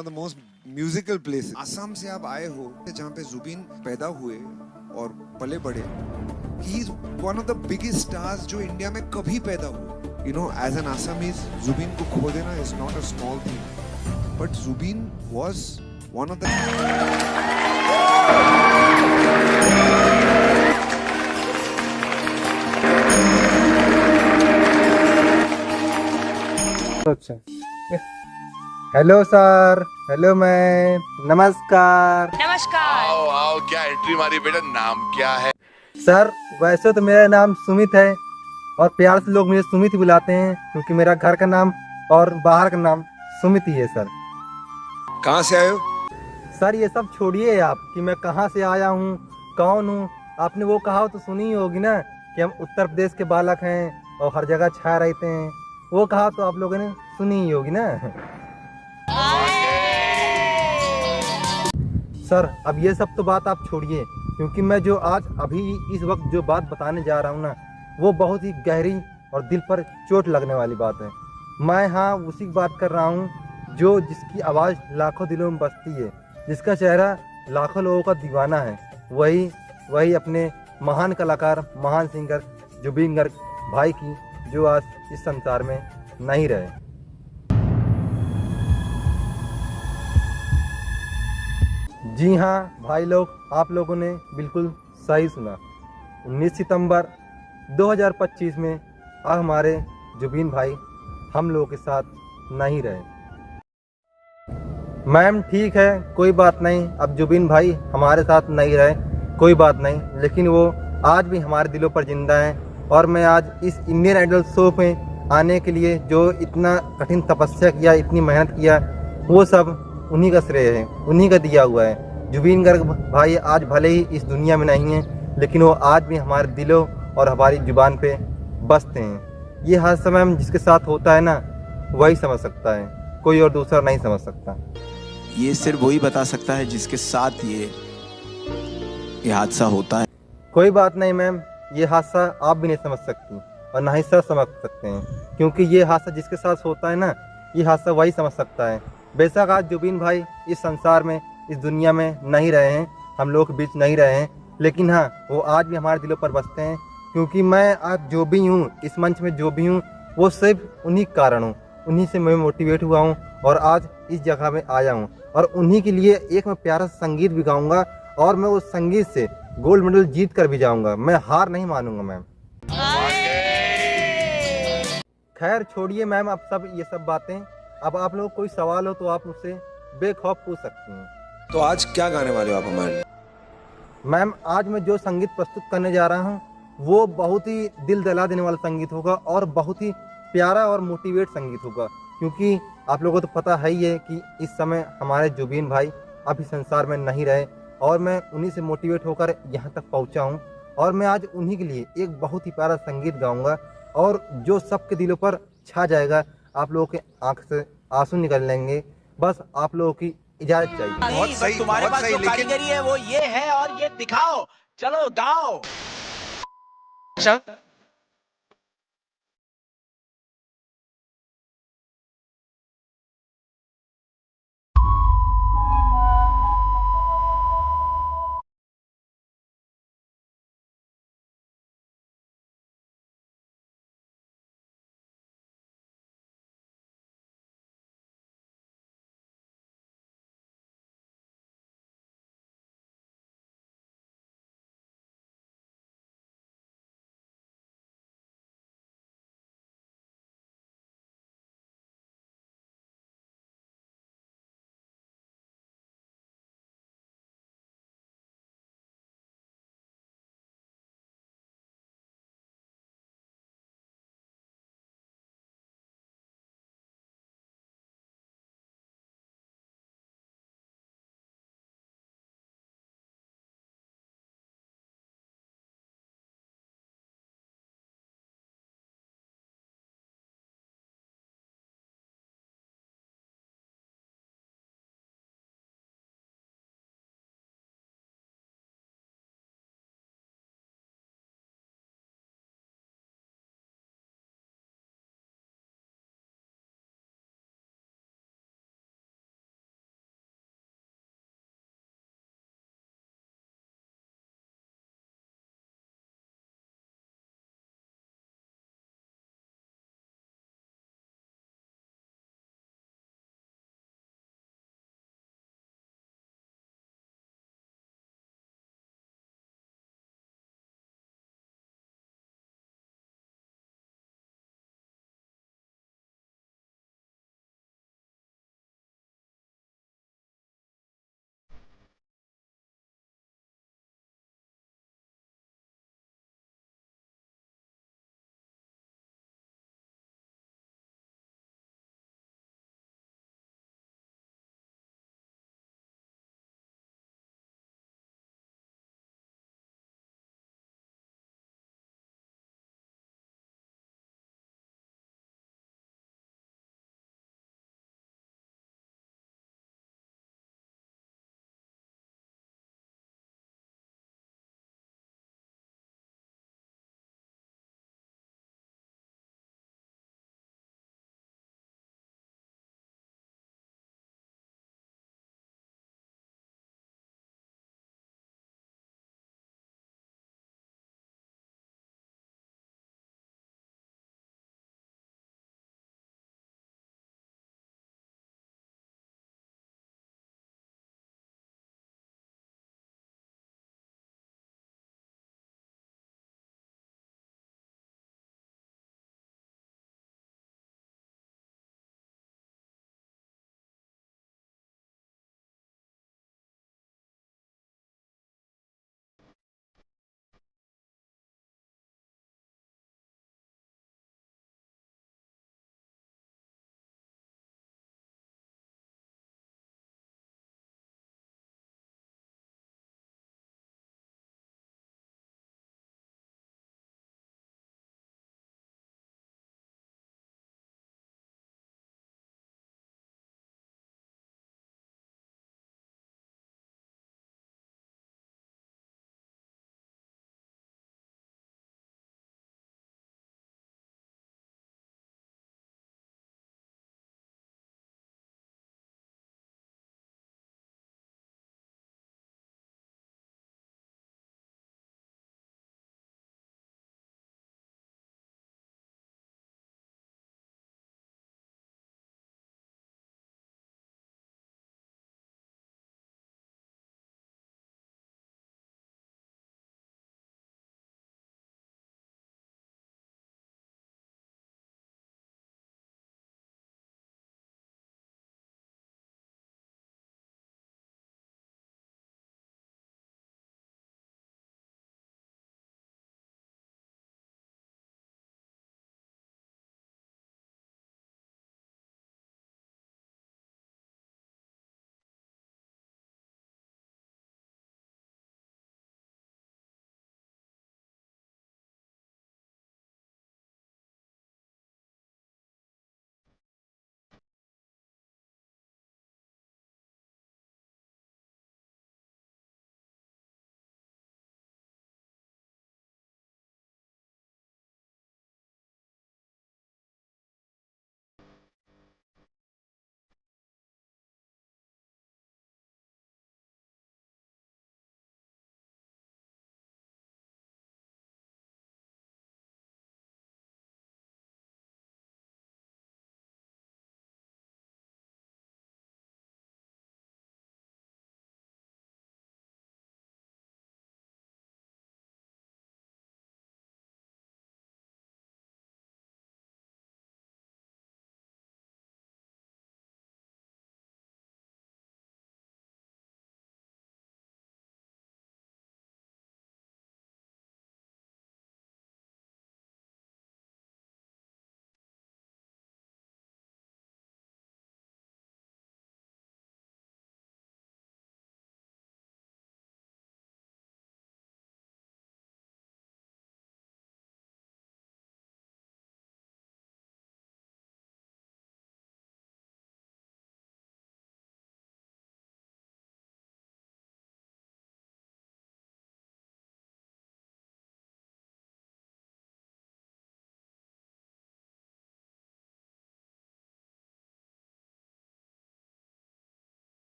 of the most musical places. Assam से आप आए हो जहाँ पे जुबिन पैदा हुए और पले बड़े. He is one of the biggest stars जो इंडिया में कभी पैदा हुए. You know, as an Assamese, Zubin को खो देना is not a small thing. But Zubin was one of the. अच्छा. हेलो सर, हेलो मैम, नमस्कार. नमस्कार। आओ आओ, क्या एंट्री मारी बेटा, नाम क्या है? सर वैसे तो मेरा नाम सुमित है और प्यार से लोग मुझे सुमित ही बुलाते हैं क्योंकि मेरा घर का नाम और बाहर का नाम सुमित ही है सर. कहाँ से आए हो? सर ये सब छोड़िए आप कि मैं कहाँ से आया हूँ, कौन हूँ. आपने वो कहा तो सुनी ही होगी ना कि हम उत्तर प्रदेश के बालक हैं और हर जगह छा रहते हैं. वो कहा तो आप लोगों ने सुनी ही होगी ना. सर अब ये सब तो बात आप छोड़िए क्योंकि मैं जो आज अभी इस वक्त जो बात बताने जा रहा हूँ ना वो बहुत ही गहरी और दिल पर चोट लगने वाली बात है. मैं हाँ उसी की बात कर रहा हूँ जो जिसकी आवाज़ लाखों दिलों में बसती है, जिसका चेहरा लाखों लोगों का दीवाना है. वही अपने महान कलाकार, महान सिंगर जुबिन गर्ग भाई की, जो आज इस संसार में नहीं रहे. जी हाँ भाई लोग, आप लोगों ने बिल्कुल सही सुना. 19 सितंबर 2025 में अब हमारे जुबिन भाई हम लोगों के साथ नहीं रहे. मैम ठीक है, कोई बात नहीं, अब जुबिन भाई हमारे साथ नहीं रहे, कोई बात नहीं, लेकिन वो आज भी हमारे दिलों पर जिंदा हैं. और मैं आज इस इंडियन आइडल शो में आने के लिए जो इतना कठिन तपस्या किया, इतनी मेहनत किया, वो सब उन्हीं का श्रेय है, उन्हीं का दिया हुआ है. जुबिन गर्ग भाई आज भले ही इस दुनिया में नहीं हैं, लेकिन वो आज भी हमारे दिलों और हमारी जुबान पे बसते हैं. ये हादसा मैम जिसके साथ होता है ना वही समझ सकता है, कोई और दूसरा नहीं समझ सकता. ये सिर्फ वही बता सकता है जिसके साथ ये हादसा होता है. कोई बात नहीं मैम, ये हादसा आप भी नहीं समझ सकती और ना ही सर समझ सकते हैं, क्योंकि ये हादसा जिसके साथ होता है ना, ये हादसा वही समझ सकता है. बेशक आज जुबिन भाई इस संसार में, इस दुनिया में नहीं रहे हैं, हम लोग के बीच नहीं रहे हैं, लेकिन हाँ वो आज भी हमारे दिलों पर बसते हैं. क्योंकि मैं आज जो भी हूँ, इस मंच में जो भी हूँ, वो सिर्फ उन्हीं के कारण हूँ, उन्हीं से मैं मोटिवेट हुआ हूँ और आज इस जगह में आया हूँ. और उन्हीं के लिए एक मैं प्यारा सा संगीत भी गाऊंगा और मैं उस संगीत से गोल्ड मेडल जीत कर भी जाऊंगा. मैं हार नहीं मानूंगा मैम. खैर छोड़िए मैम, अब सब ये सब बातें. अब आप लोग कोई सवाल हो तो आप मुझसे बेखौफ पूछ सकती हैं. तो आज क्या गाने वाले हो आप हमारे लिए? मैम आज मैं जो संगीत प्रस्तुत करने जा रहा हूँ वो बहुत ही दिल दहला देने वाला संगीत होगा और बहुत ही प्यारा और मोटिवेट संगीत होगा. क्योंकि आप लोगों को तो पता है ही है कि इस समय हमारे जुबिन भाई अभी संसार में नहीं रहे और मैं उन्हीं से मोटिवेट होकर यहाँ तक पहुँचा हूँ. और मैं आज उन्हीं के लिए एक बहुत ही प्यारा संगीत गाऊंगा और जो सबके दिलों पर छा जाएगा. आप लोगों के आंख से आंसू निकल लेंगे. बस आप लोगों की इजाजत चाहिए. बहुत सही, तुम्हारे बहुत पास सही, जो लेकिन कारीगरी है वो ये है और ये दिखाओ, चलो गाओ.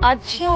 अच्छा।